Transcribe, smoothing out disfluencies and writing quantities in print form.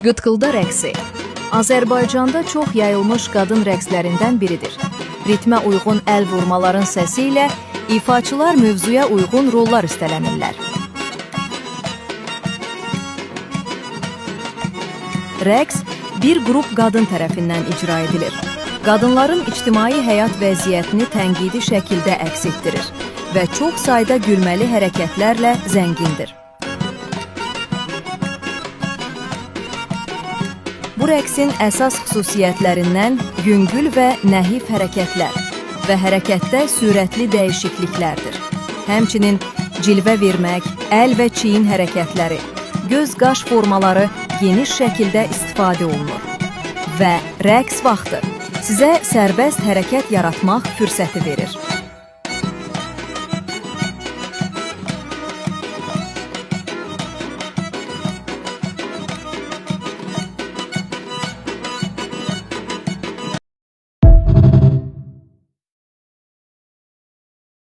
Qıtqılda rəqsi Azərbaycanda çox yayılmış qadın rəqslərindən biridir. Ritmə uyğun əl vurmaların səsi ilə ifaçılar mövzuya uyğun rollar üstələnirlər. Rəqs bir qrup qadın tərəfindən icra edilir. Qadınların ictimai həyat vəziyyətini tənqidi şəkildə əks etdirir və çox sayda gülməli hərəkətlərlə zəngindir. Bu rəqsin əsas xüsusiyyətlərindən yüngül və nəhif hərəkətlər və hərəkətdə sürətli dəyişikliklərdir. Həmçinin cilvə vermək, əl və çiyin hərəkətləri, göz-qaş formaları geniş şəkildə istifadə olunur. Və rəqs vaxtı sizə sərbəst hərəkət yaratmaq fürsəti verir.